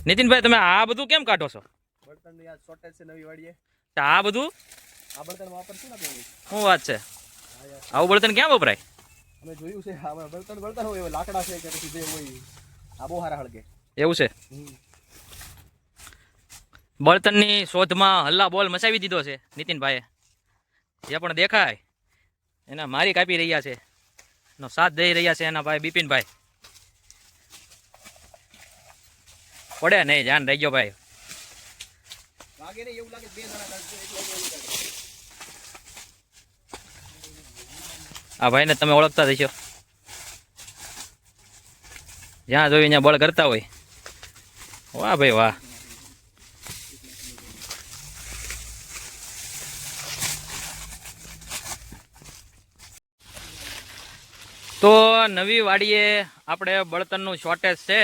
નીતિનભાઈ તમે આ બધું કેમ કાઢો છો? બળતણની આ શોર્ટેજ છે નવી વાડીએ. આ બધું આ બળતણ વાપરશું ને આપણે. શું વાત છે? આવું બળતણ ક્યાં વપરાય? અમે જોયું છે આ બળતણ હોય એવા લાકડા છે કે પછી જે હોય આ બહુ સારા હળગે. એવું છે? બળતણની શોધમાં હલ્લા બોલ મચાવી દીધો છે નીતિનભાઈએ. જે પણ દેખાય એના મારી કાપી રહ્યા છે, એનો સાથ દઈ રહ્યા છે એના ભાઈ બિપિનભાઈ. પડે નહીં, ધ્યાન રાખજો ભાઈ. લાગે ને એવું લાગે બે જણા કાઢશે એટલે આ ભાઈને તમે ઓળખતા જશો, જ્યાં જોઈ ત્યાં બળ કરતા હોય. વાહ ભાઈ વાહ. તો નવી વાડીએ આપણે બળતણનું શોર્ટેજ છે,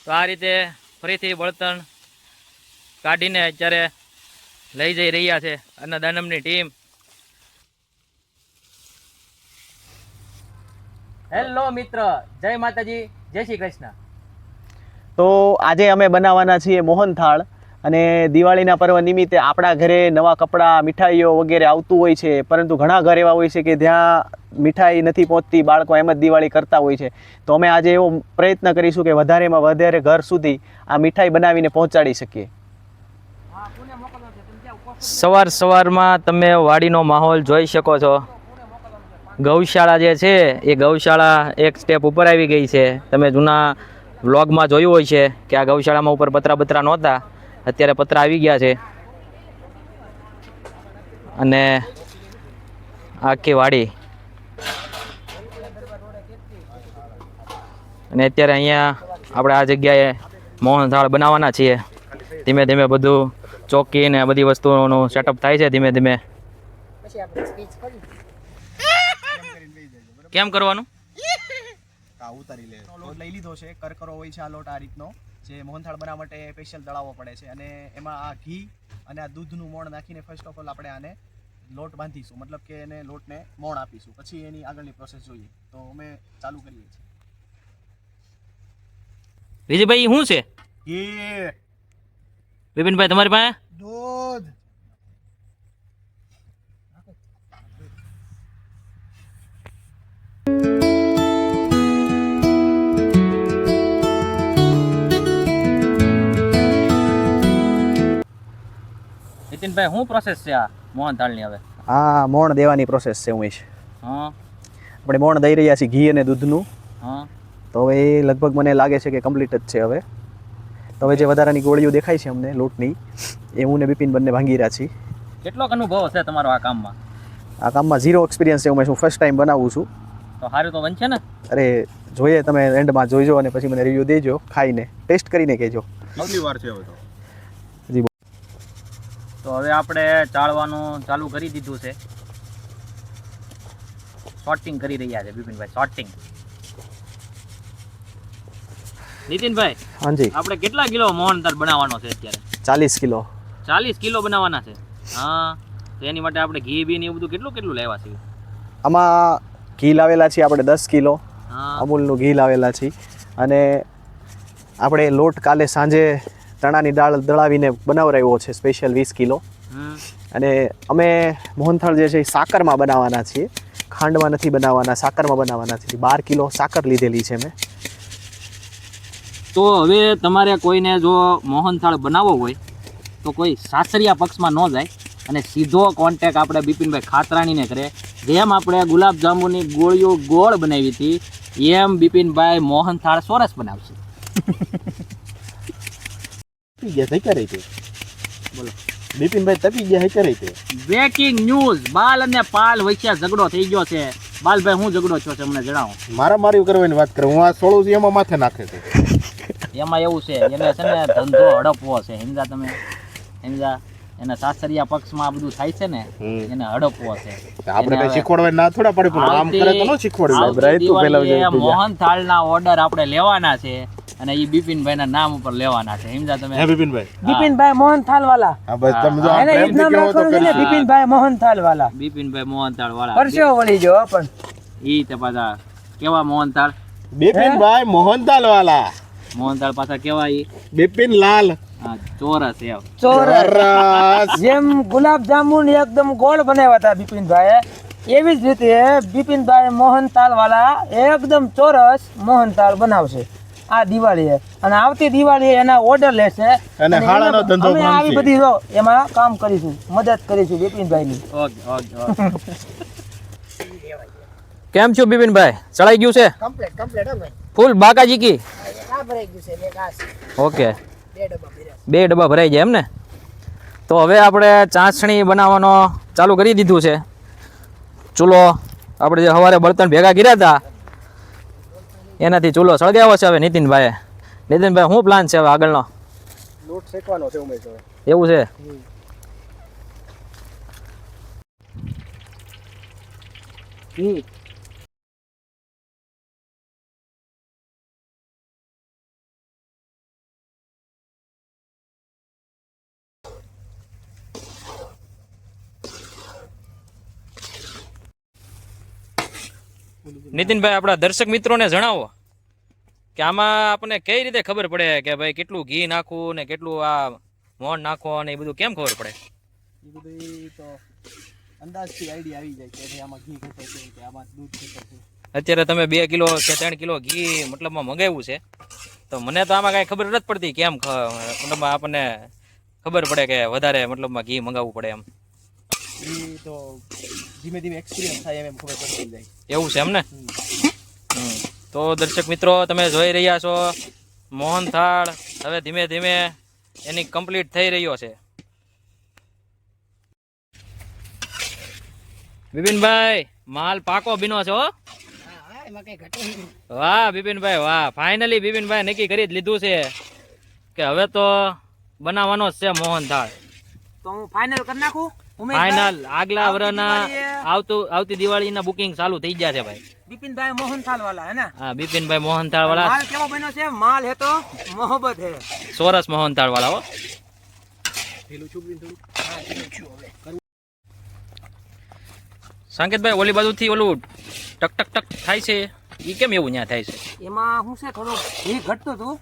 તો આ રીતે ફરીથી બળતણ કાઢીને અત્યારે લઈ જઈ રહ્યા છે અન્નદાનમની ટીમ. હેલો મિત્ર, જય માતાજી, જય શ્રી કૃષ્ણ. તો આજે અમે બનાવવાના છીએ મોહનથાળ, અને દિવાળીના પર્વ નિમિત્તે આપણા ઘરે નવા કપડાં, મીઠાઈઓ વગેરે આવતું હોય છે, પરંતુ ઘણા ઘર એવા હોય છે કે જ્યાં મીઠાઈ નથી પહોંચતી, બાળકો એમ જ દિવાળી કરતા હોય છે. તો અમે આજે એવો પ્રયત્ન કરીશું કે વધારેમાં વધારે ઘર સુધી આ મીઠાઈ બનાવીને પહોંચાડી શકીએ. સવારમાં તમે વાડીનો માહોલ જોઈ શકો છો. ગૌશાળા જે છે એ ગૌશાળા એક સ્ટેપ ઉપર આવી ગઈ છે. તમે જૂના વ્લોગમાં જોયું હોય છે કે આ ગૌશાળામાં ઉપર પતરા નહોતા, અત્યારે પતરા આવી ગયા છે. અને આખી વાડી, અને અત્યારે અહીંયા આપણે આ જગ્યાએ મોહનથાળ બનાવવાના છીએ. ધીમે ધીમે બધું ચોકી ને બધી વસ્તુઓનું સેટઅપ થાય છે. ધીમે ધીમે કેમ કરવાનું? ઉતારી લે. લોટ લઈ લીધો છે, કરકરો હોય છે આ લોટ આ રીતનો, જે મોહનથાળ બનાવવા માટે સ્પેશિયલ દળાવવો પડે છે. અને એમાં આ ઘી અને આ દૂધનું મોણ નાખીને ફર્સ્ટ ઓફ ઓલ આપણે આને લોટ બાંધીશું, મતલબ કે એને લોટને મોણ આપીશું, પછી એની આગળની પ્રોસેસ જોઈએ. તો અમે ચાલુ કરીએ છીએ. વિજયભાઈ શું છે? ઘી. બિપિનભાઈ તમારી પાસે દૂધ. નીતિનભાઈ શું પ્રોસેસ છે આ મોહનથાળની? હવે આ મોણ દેવાની પ્રોસેસ છે ઉમેશ. હા, આપણે મોણ દઈ રહ્યા છીએ ઘી અને દૂધનું. હા, તો હવે એ લગભગ મને લાગે છે કે કમ્પ્લીટ જ છે હવે. તો હવે જે વધારાની ગોળીઓ દેખાય છે અમને લોટની, એ હું ને બિપિન બંને ભાંગી રહ્યા છીએ. કેટલોક અનુભવ છે તમારો આ કામમાં? આ કામમાં ઝીરો એક્સપિરિયન્સ છે ઉમેશ, હું ફર્સ્ટ ટાઈમ બનાવું છું. તો સારું તો બનશે ને? અરે જોઈએ, તમે એન્ડમાં જોઈજો અને પછી મને રિવ્યૂ દેજો, ખાઈને ટેસ્ટ કરીને કહેજો. કેટલી વાર છે હવે? તો હવે આપણે ચાળવાનું ચાલુ કરી દીધું છે. શોર્ટિંગ કરી રહ્યા છે બિપિનભાઈ, શોર્ટિંગ. નીતિનભાઈ, હાજી, આપણે કેટલા કિલો મોહનથાળ બનાવવાનો છે અત્યારે? 40 કિલો. 40 કિલો બનાવવાના છે. હા, તો એની માટે આપણે ઘી બી ને એવું બધું કેટલું લેવા છે? આમાં ઘી લાવેલા છીએ આપણે 10 કિલો. હા, અમૂલનું ઘી લાવેલા છીએ. અને આપણે લોટ કાલે સાંજે ચણાની દાળ દળાવીને બનાવરાવ્યો છે સ્પેશિયલ 20 કિલો. અને અમે મોહનથાળ જે છે એ સાકરમાં બનાવવાના છીએ, ખાંડમાં નથી બનાવવાના, સાકરમાં બનાવવાના છીએ. 12 કિલો સાકર લીધેલી છે મેં. તો હવે તમારે કોઈને જો મોહનથાળ બનાવવો હોય તો કોઈ સાસરિયા પક્ષમાં ન જાય અને સીધો કોન્ટેક આપણે બિપિનભાઈ ખાતરાણીને કરે. જેમ આપણે ગુલાબજાંબુની ગોળીઓ ગોળ બનાવી હતી એમ બિપિનભાઈ મોહનથાળ સોરસ બનાવશે. બોલો બિપિનભાઈ તપી ગયા કરે છે. બ્રેકિંગ ન્યૂઝ, બાલ અને પાલ વચ્ચે ઝઘડો થઈ ગયો છે. બાલભાઈ હું ઝઘડો છો છે મને જણાવો. મારી કરવાની વાત કરું, હું આ 16 એમાં માથે નાખે છે. એમાં એવું છે, એને છે ને ધંધો હડપવો છે, સમજા તમે? સમજા? એના સાસરિયા પક્ષમાં આ બધું થાય છે ને, એને હડપવો છે. આપણે કઈ શીખવાડવા ના થોડા પડે, પણ આમ કરે તો ન શીખવાડવું. મોહનથાળના ઓર્ડર આપણે લેવાના છે અને એ બિપિનભાઈના નામ ઉપર લેવાના છે, સમજા તમે? હે બિપિનભાઈ મોહનથાળ વાલા. હા બસ તમે જો એને ઈ નામ રાખવાનું છે ને, બિપિનભાઈ મોહનથાળ વાલા. બિપિનભાઈ મોહનથાળ વાળા. પરસેવો વળી જો પણ ઈ તે પાછા કેવા મોહનથાળ? બિપિનભાઈ મોહનથાળ વાલા. મોહનથાળ પાછા કેવાય બિપિન લાલ. હા ચોરસ એમ. ચોરસ સરસ. જેમ ગુલાબ જાંબુ એકદમ ગોળ બનાવ્યા હતા બિપિનભાઈ, એવી જ રીતે બિપિનભાઈ મોહનથાળ વાળા એકદમ ચોરસ મોહનથાળ બનાવશે આ દિવાળીએ. અને આવતી દિવાળીએ એના ઓર્ડર લેશે અને હાળાનો ધંધો અમે પણ આવી છે. બધી જો એમાં કામ કરીશું, મદદ કરીશું બિપિનભાઈની. Okay okay okay. કેમ છો બિપિનભાઈ? ચડાઈ ગયું છે કમ્પ્લીટ કમ્પ્લીટ હો ભાઈ. ફૂલ બાકાજી કી? આ ભરાઈ ગયું છે, એક આ છે. ઓકે, 2 ડબ્બા ભર્યા. 2 ડબ્બા ભરાઈ જાય એમ ને? તો હવે આપણે ચાસણી બનાવવાનો ચાલુ કરી દીધું છે. ચૂલો આપણે જે સવારે બળતણ ભેગા કર્યા હતા એનાથી ચૂલો સળગાવ્યો છે હવે નીતિનભાઈએ. નીતિનભાઈ શું પ્લાન છે હવે આગળનો? લોટ શેકવાનો છે ઉમેશભાઈ. એવું છે? નીતિનભાઈ આપણા દર્શક મિત્રોને જણાવો કે આમાં આપણને કઈ રીતે ખબર પડે કે ભાઈ કેટલું ઘી નાખવું ને કેટલું આ મોણ નાખવો ને એ બધું કેમ ખબર પડે? એ બધી તો અંદાજથી આઈડિયા આવી જાય કે ભાઈ આમાં ઘી ઘટે છે કે આમાં દૂધ ઘટે છે. અત્યારે તમે 2 કિલો કે 3 કિલો ઘી મતલબમાં મંગાવ્યું છે, તો મને તો આમાં કાંઈ ખબર નથી પડતી કેમ મતલબમાં આપણને ખબર પડે કે વધારે મતલબમાં ઘી મંગાવવું પડે એમ. એ તો ધીમે ધીમે એક્સપિરિયન્સ થાય એમ ખબર પડતી જાય. એવું છે એમ ને? તો દર્શક મિત્રો તમે જોઈ રહ્યા છો મોહનથાળ હવે ધીમે ધીમે એની કમ્પ્લીટ થઈ રહ્યો છે. બિપિનભાઈ માલ પાકો બીનો છે હો. વાહ બિપિનભાઈ વાહ, ફાઇનલી બિપિનભાઈ નક્કી કરી જ લીધું છે કે હવે તો બનાવવાનો જ છે મોહનથાળ. તો હું ફાઇનલ કરી નાખું. ફાઇનલ આગલા વર્ષના આવતી દિવાળીના બુકિંગ ચાલુ થઈ ગયા છે ભાઈ. બિપિનભાઈ મોહનથાળ વાળા હે ને? હા બિપિનભાઈ મોહનથાળ વાળા. માલ કેવો બન્યો છે? માલ હે તો મોહબ્બત હે. સોરસ મોહનથાળ વાળા હો. સંકેતભાઈ ઓલી બાજુથી ઓલું ટક ટક ટક થાય છે એ કેમ એવું ત્યાં થાય છે? એમાં શું છે, થોડું ઘી ઘટતું હતું,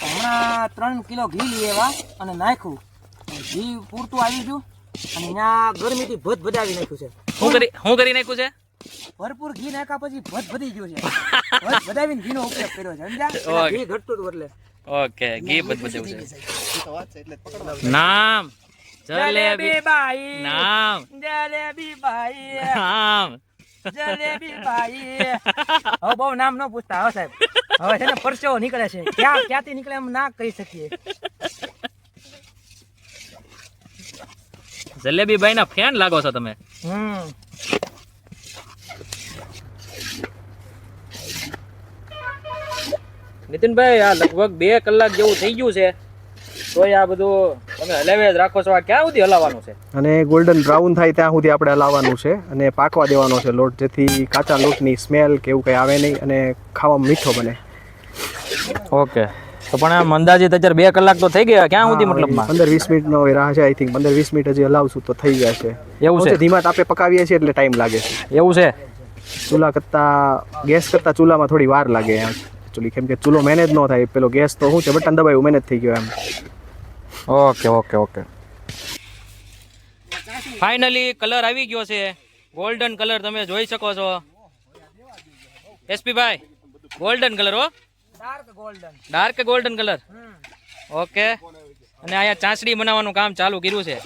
હમણાં 3 કિલો ઘી લઈ આવ્યા અને નાખ્યું. ઘી પૂરતું આવી ગયું અને ત્યાં ગરમીથી ભદ ભદાવી નાખ્યું છે. શું કરી નાખ્યું છે? ભરપૂર ઘી નાખ્યા પછી ભદ ભદી ગયું છે. ભદ ભદાવીને ઘીનો ઉપયોગ કર્યો છે, સમજ્યા? ઓકે. ઘી ઘટતું હતું એટલે. ઓકે ઘી બધું છે. એ તો વાત છે એટલે પકડવા. નામ જલેબી બાઈ, નામ જલેબી બાઈ, નામ જલેબી બાઈ. હવે બહુ નામ ન પૂછતા હો સાહેબ. હવે છે ને પરસેવો નીકળે છે, ક્યાંથી નીકળે એમ ના કહી શકીએ. જલેબી ભાઈ ના ફેન લાગો છો તમે. નીતિનભાઈ આ લગભગ 2 કલાક જેવું થઈ ગયું છે, તોય આ બધું તમે હલાવે જ રાખો છો. આ ક્યાં સુધી હલાવવાનું છે? અને ગોલ્ડન બ્રાઉન થાય ત્યાં સુધી આપણે હલાવવાનું છે અને પાકવા દેવાનો છે લોટ, જેથી કાચા લોટની સ્મેલ કે એવું કંઈ આવે નહીં અને ખાવામાં મીઠો બને. ઓકે, તો પણ આમ અંદાજિત અત્યારે 2 કલાક તો થઈ ગયા. ક્યાં સુધી મતલબમાં? 15-20 મિનિટનો રાહ છે. આઈ થિંક 15-20 મિનિટ હજી હલાવશું તો થઈ જશે. એવું છે? ધીમા તાપે પકાવીએ છીએ એટલે ટાઈમ લાગે છે. એવું છે? ચૂલા કરતાં ગેસ કરતાં ચૂલામાં થોડી વાર લાગે એમ એકચ્યુઅલી, કેમ કે ચૂલો મેનેજ ન થાય. પેલો ગેસ તો શું છે, બટન દબાવ્યું મેનેજ થઈ ગયો એમ. Okay okay okay. Finally colour આવી ગયો છે, ગોલ્ડન કલર તમે જોઈ શકો છો. એસપી ભાઈ ગોલ્ડન કલર હો, dark golden. Dark golden colour. Okay, અને અહીંયા ચાસણી બનાવવાનું કામ ચાલુ કર્યું છે.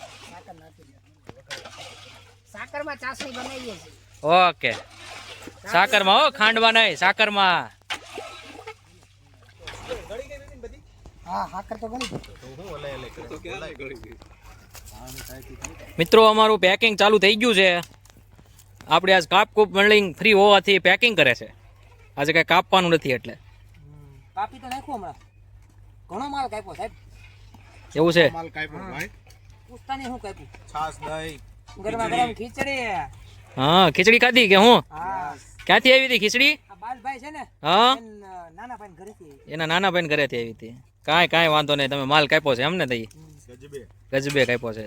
સાકરમાં ચાસણી બનાવીએ છીએ. ઓકે, સાકરમાં હો, ખાંડમાં નહીં, સાકરમાં. હા, સાકર તો ગણી. મિત્રો અમારું પેકિંગ ચાલુ થઈ ગયું છે. આપણે આજ કાપકૂપ મંડલિંગ ફ્રી હોવાથી પેકિંગ કરે છે. આજે કઈ કાપવાનું નથી એટલે. કાપી તો નાખ્યું હમણાં. ઘણો માલ કાપ્યો સાહેબ. એવું છે? માલ કાપ્યો ભાઈ. પૂછતા નહીં શું કાપ્યું. છાસ, દહીં, ગરમા ગરમ ખીચડી. હા ખીચડી ખાધી કે હું? હા, ક્યાંથી આવી હતી ખીચડી? આ બાલભાઈ છે ને, હા, નાના ભાઈ ઘરેથી. એના નાના ભાઈ ઘરેથી આવી હતી. કાંઈ વાંધો નહીં, તમે માલ કાપ્યો છે એમને? તઈ ગજબે કાપ્યો છે.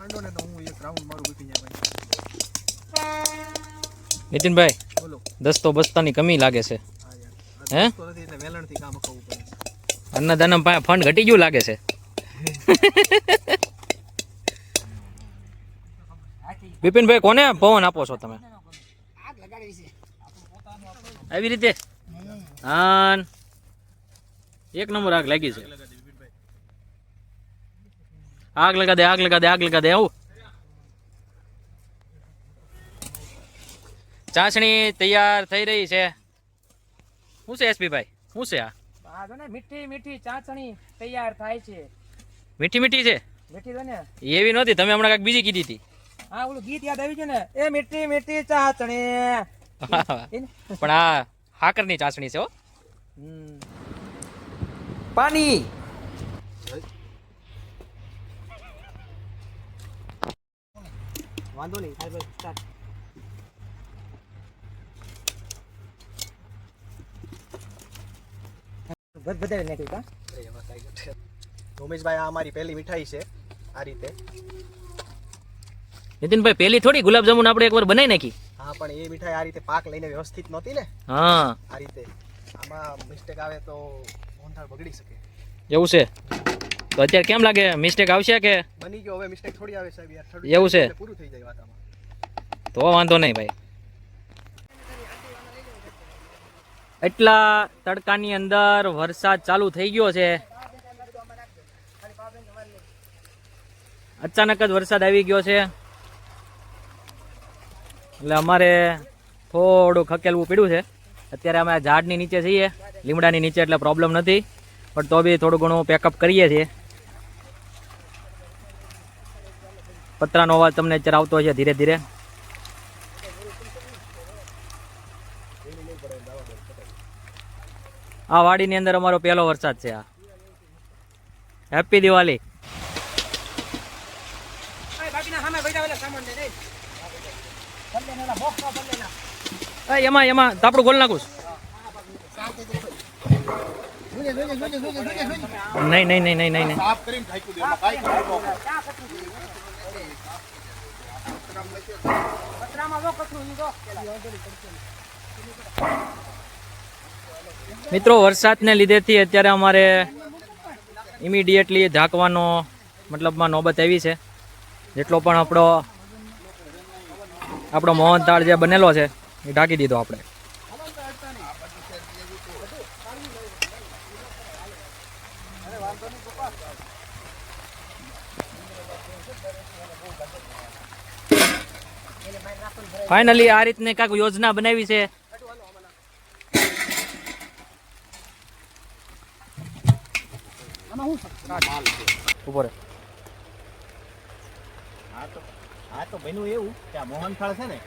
ખાંડો ને તો હું એક રાઉન્ડ મારું બીપી જાય ભાઈ. નીતિનભાઈ બોલો. દસ્તો બસ્તાની કમી લાગે છે હા યાર. હે તો નથી એટલે વેલણથી કામ કરવું પડે. અન્નદાનમ પાસે ફંડ ઘટી ગયું લાગે છે બિપિનભાઈ કોને પવન આપો છો તમે આવી રીતે હા એક નંબર આગ લાગી છે આગ લગા દે આગ લગા દે આગ લગા દે આવું ચાસણી તૈયાર થઈ રહી છે શું છે એસપી ભાઈ શું છે આ આ જો ને મીઠી મીઠી ચાસણી તૈયાર થાય છે. મીઠી મીઠી છે મીઠી છે ને? એવી નહોતી તમે હમણાં કાંઈક બીજી કીધી હતી હા ઓલું ગીત યાદ આવી છે ને, એ મીઠી મીઠી ચાસણી. પણ આ હાકરની ચાસણી છે હો પાણી વાંધો નહીં થાય ભાઈ સ્ટાર્ટ. વધારે નાખ્યું કા? ઉમેશભાઈ આ અમારી પહેલી મીઠાઈ છે આ રીતે. નીતિનભાઈ પેલી થોડી ગુલાબજામુન આપણે એકવાર બનાવી નાખી હા પણ એ મીઠાઈ આ રીતે પાક લઈને વ્યવસ્થિત નહોતી ને હા આ રીતે. આમાં મિસ્ટેક આવે તો મોહનથાળ બગડી શકે. એવું છે તો અત્યારે કેમ લાગે મિસ્ટેક આવશે કે બની ગયો હવે મિસ્ટેક થોડી આવે સાહેબ યાર. એવું છે? પૂરું થઈ જાય વાત આમાં. તો વાંધો નહીં ભાઈ એટલા તડકાની અંદર વરસાદ ચાલુ થઈ ગયો છે અચાનક જ વરસાદ આવી ગયો છે એટલે અમારે થોડું ખકેલવું પડ્યું છે. અત્યારે અમે આ ઝાડની નીચે છીએ લીમડાની નીચે એટલે પ્રોબ્લેમ નથી પણ તો બી થોડું ઘણું પેકઅપ કરીએ છીએ. પતરાનો અવાજ તમને અત્યારે આવતો હશે ધીરે ધીરે. આ વાડીની અંદર અમારો પહેલો વરસાદ છે આ. હેપી દિવાળી. એમાં તાપડું ગોલ નાખું નહીં નહીં નહીં નહીં નહીં સાફ કરીને ઢાંકી દે એમાં કાંઈ કરવું ન પડે. મિત્રો વરસાદને લીધેથી અત્યારે અમારે ઇમિડિયેટલી ઢાંકવાનો મતલબમાં નોબત આવી છે. જેટલો પણ આપણો મોહનથાળ જે બનેલો છે એ ઢાંકી દીધો આપણે. ફાઇનલી આ રીતની કાંઈક યોજના બનાવી છે. ઉભો રહે. હા તો બન્યું એવું કે આ મોહનથાળ છે ને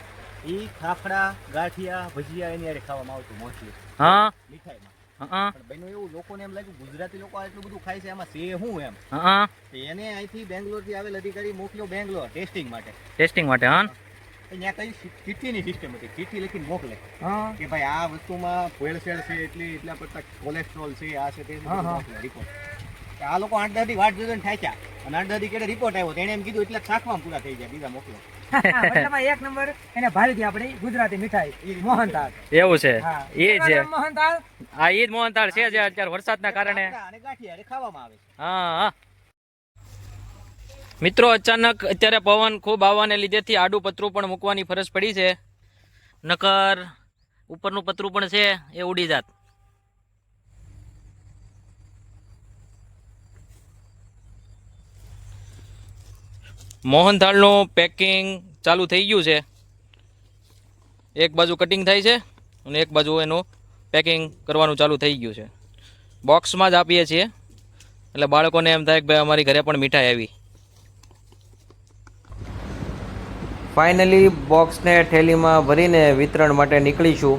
એ ફાફડા ગાંઠિયા ભજીયા એની હારે ખાવામાં આવતું મોસ્ટલી હા મીઠાઈમાં. હા પણ બન્યું એવું લોકોને એમ લાગ્યું ગુજરાતી લોકો આ એટલું બધું ખાય છે આમાં છે શું એમ. હા તો એને અહીંથી બેંગ્લોરથી આવેલ અધિકારી મોકલ્યો બેંગ્લોર ટેસ્ટિંગ માટે. ટેસ્ટિંગ માટે. હા ત્યાં કઈ ચિઠ્ઠીની સિસ્ટમ હતી. ચિઠ્ઠી લખીને મોકલે હા કે ભાઈ આ વસ્તુમાં ભેળસેળ છે એટલા પડતા કોલેસ્ટ્રોલ છે આ છે તે મોકલે રિપોર્ટ. આ લોકો 8-10 દી વાટ જોઈને થાક્યા અને 8-10 દી કેડે રિપોર્ટ આવ્યો તેને એમ કીધું એટલે શાકમાં પૂરા થઈ જાય બીજા મોકલો. મતલબ એક નંબર એને ભાવી હતી આપણી ગુજરાતી મીઠાઈ મોહનથાળ. એવું છે હા એ છે મોહનથાળ. આ ઈ જ મોહનથાળ છે જે અત્યારે વરસાદના કારણે અને ગાંઠિયા ખાવામાં આવે છે. હા મિત્રો અચાનક અત્યારે પવન ખૂબ આવવાને લીધેથી આડું પતરું પણ મૂકવાની ફરજ પડી છે નકર ઉપરનું પતરું પણ છે એ ઉડી જાત. મોહનથાળનું પેકિંગ ચાલુ થઈ ગયું છે. એક બાજુ કટિંગ થાય છે અને એક બાજુ એનું પેકિંગ કરવાનું ચાલુ થઈ ગયું છે. બોક્સમાં જ આપીએ છીએ એટલે બાળકોને એમ થાય કે ભાઈ અમારી ઘરે પણ મીઠાઈ આવી. ફાઇનલી બોક્સને થેલીમાં ભરીને વિતરણ માટે નીકળીશું.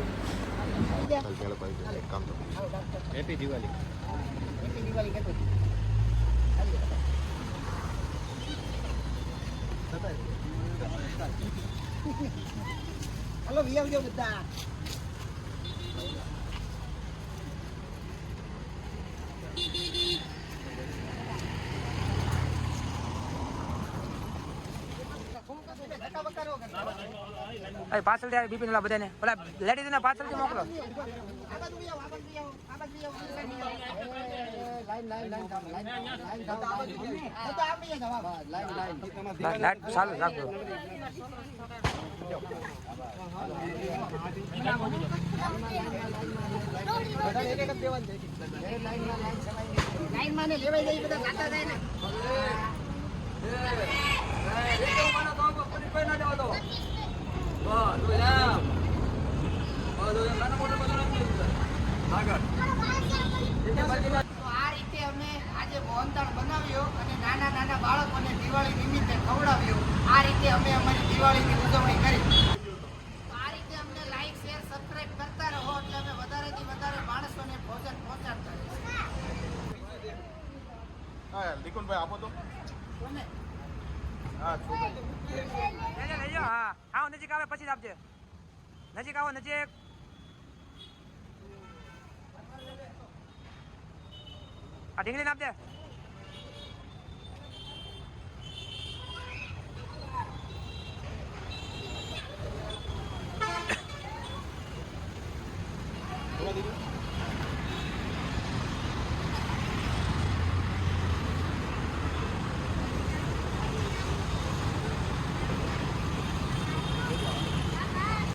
હેપી દિવાળી. હાલો વી આવજો બધા. પાર્સલ થી બિપિન વાળા બધાને પેલા લેડીઝ ને પાર્સલ થી મોકલો. લાઈટ ચાલુ રાખજો. આ રીતે અમે આજે મોહનથાળ બનાવ્યો અને નાના નાના બાળકોને દિવાળી નિમિત્તે ખવડાવ્યો. આ રીતે અમે અમારી દિવાળીની ઉજવણી કરી. આ રીતે અમને લાઈક શેર સબસ્ક્રાઇબ કરતા રહો એટલે અમે વધારેથી વધારે માણસોને ભોજન પહોંચાડતા રહીશું. હા નિકુંજભાઈ આપો તો કોને? હા લઈ જાઓ. હા આવો નજીક આવે પછી જ આપજે. નજીક આવો નજીક. આ ઢીંગલીને આપજે.